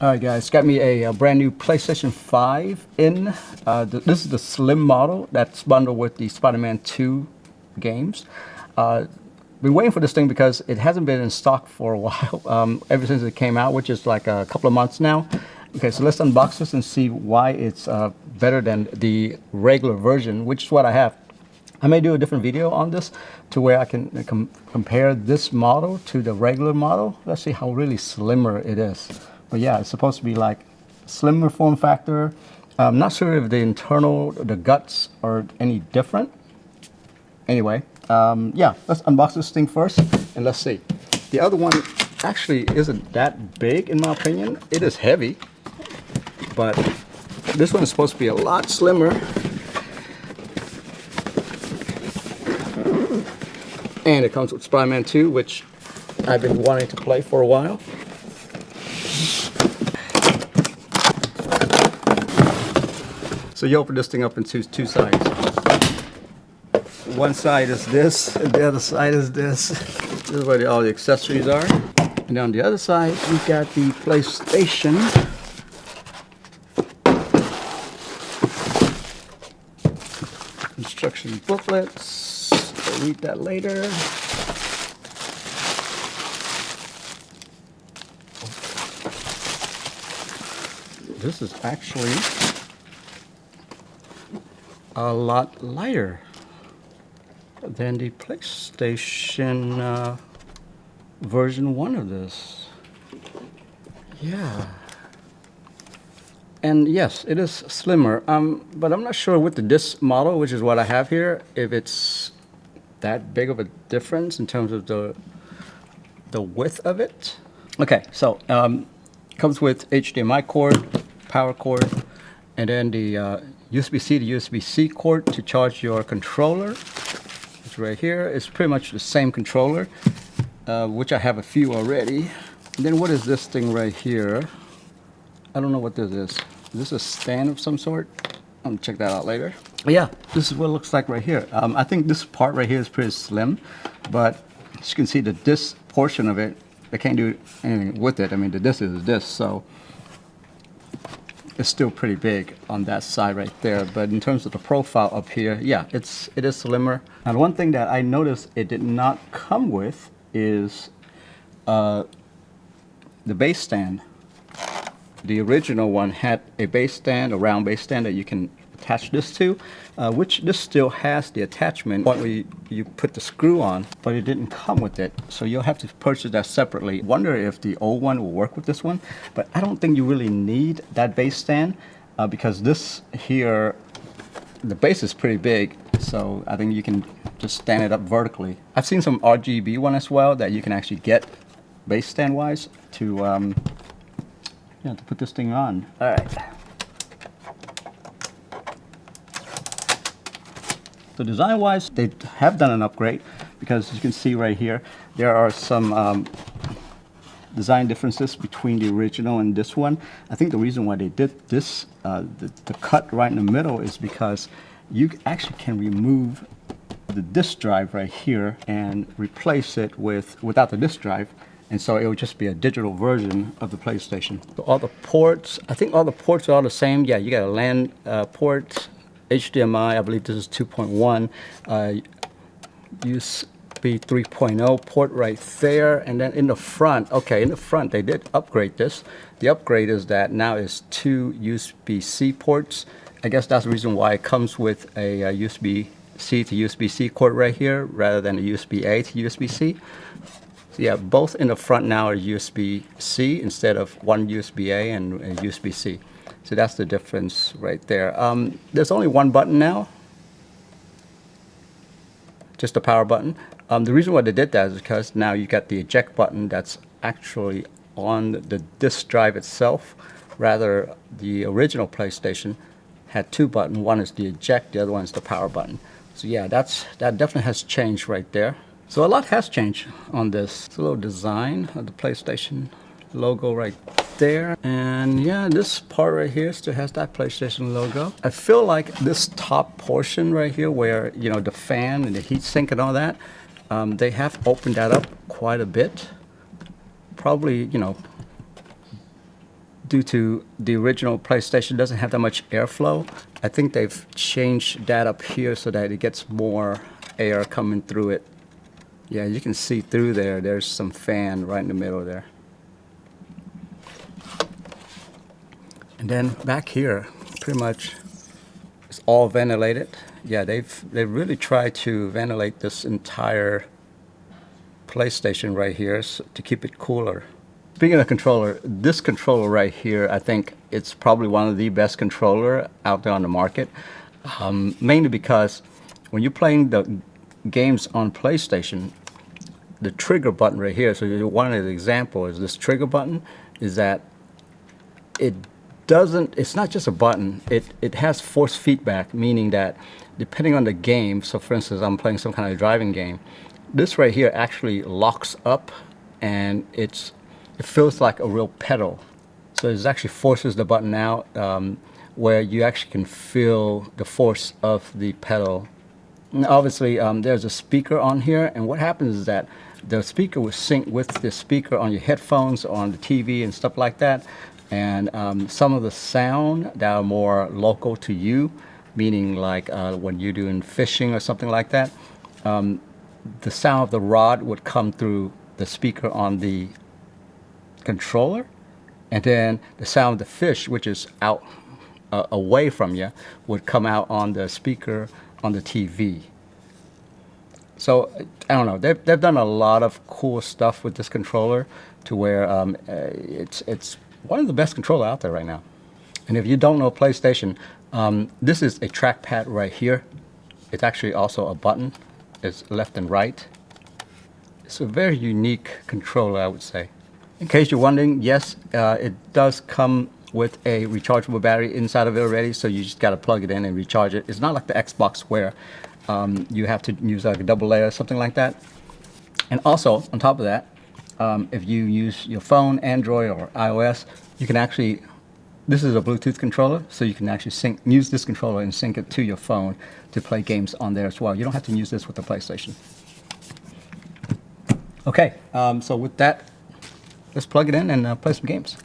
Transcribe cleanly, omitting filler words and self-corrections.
Alright guys, got me a brand new PlayStation 5 in. This is the slim model that's bundled with the Spider-Man 2 games. Been waiting for this thing because it hasn't been in stock for a while, ever since it came out, which is like a couple of months now. Okay, so let's unbox this and see why it's better than the regular version, which is what I have. I may do a different video on this to where I can compare this model to the regular model. Let's see how really slimmer it is. But yeah, it's supposed to be like slimmer form factor. I'm not sure if the guts are any different. Anyway, yeah, let's unbox this thing first and let's see. The other one actually isn't that big in my opinion. It is heavy, but this one is supposed to be a lot slimmer. And it comes with Spider-Man 2, which I've been wanting to play for a while. So you open this thing up into two sides. One side is this, and the other side is this. This is where all the accessories are. And on the other side, we've got the PlayStation. Instruction booklets. I'll read that later. This is actually a lot lighter than the PlayStation version 1 of this. Yeah. And yes, it is slimmer, but I'm not sure with this model, which is what I have here, if it's that big of a difference in terms of the width of it. Okay, so comes with HDMI cord, power cord, and then the USB-C to USB-C cord to charge your controller. It's right here. It's pretty much the same controller, which I have a few already. And then what is this thing right here? I don't know what this is. Is this a stand of some sort? I'm gonna check that out later. But yeah, this is what it looks like right here. I think this part right here is pretty slim, but as you can see that this portion of it, I can't do anything with it. I mean, the disc is this, so it's still pretty big on that side right there. But in terms of the profile up here, yeah, it is slimmer. And one thing that I noticed it did not come with is the base stand. The original one had a base stand, a round base stand that you can attach this to, which this still has the attachment where you put the screw on, but it didn't come with it. So you'll have to purchase that separately. Wonder if the old one will work with this one, but I don't think you really need that base stand because this here, the base is pretty big, so I think you can just stand it up vertically. I've seen some RGB one as well that you can actually get base stand wise to yeah, to put this thing on. All right. So design-wise, they have done an upgrade because as you can see right here, there are some design differences between the original and this one. I think the reason why they did this, the cut right in the middle, is because you actually can remove the disk drive right here and replace it without the disk drive. And so it would just be a digital version of the PlayStation. So all the ports, I think all the ports are all the same. Yeah, you got a LAN port, HDMI, I believe this is 2.1, USB 3.0 port right there. And then in the front, okay, in the front they did upgrade this. The upgrade is that now it's 2 USB-C ports. I guess that's the reason why it comes with a USB-C to USB-C port right here rather than a USB-A to USB-C. So yeah, both in the front now are USB-C instead of one USB-A and a USB-C. So that's the difference right there. There's only one button now, just the power button. The reason why they did that is because now you got the eject button that's actually on the disk drive itself. Rather, the original PlayStation had 2 buttons. One is the eject, the other one is the power button. So yeah, that definitely has changed right there. So a lot has changed on this. It's a little design of the PlayStation logo right there. And yeah, this part right here still has that PlayStation logo. I feel like this top portion right here where, you know, the fan and the heat sink and all that, they have opened that up quite a bit. Probably, you know, due to the original PlayStation doesn't have that much airflow. I think they've changed that up here so that it gets more air coming through it. Yeah, you can see through there. There's some fan right in the middle there. And then back here, pretty much it's all ventilated. Yeah, they've really tried to ventilate this entire PlayStation right here to keep it cooler. Speaking of controller, this controller right here, I think it's probably one of the best controller out there on the market. Mainly because when you're playing the games on PlayStation, the trigger button right here, so one of the examples is this trigger button, is that it's not just a button, it has force feedback, meaning that depending on the game, so for instance, I'm playing some kind of driving game, this right here actually locks up and it feels like a real pedal. So it actually forces the button out where you actually can feel the force of the pedal. And obviously, there's a speaker on here, and what happens is that the speaker will sync with the speaker on your headphones, on the TV and stuff like that. And some of the sound that are more local to you, meaning like when you're doing fishing or something like that, the sound of the rod would come through the speaker on the controller, and then the sound of the fish, which is out away from you, would come out on the speaker on the TV. So I don't know. They've done a lot of cool stuff with this controller to where it's one of the best controller out there right now. And if you don't know PlayStation, this is a trackpad right here. It's actually also a button. It's left and right. It's a very unique controller, I would say. In case you're wondering, yes, it does come with a rechargeable battery inside of it already, so you just got to plug it in and recharge it. It's not like the Xbox where you have to use like a double layer or something like that. And also, on top of that, if you use your phone, Android or iOS, you can actually, this is a Bluetooth controller, so you can actually use this controller and sync it to your phone to play games on there as well. You don't have to use this with the PlayStation. Okay, so with that, let's plug it in and play some games.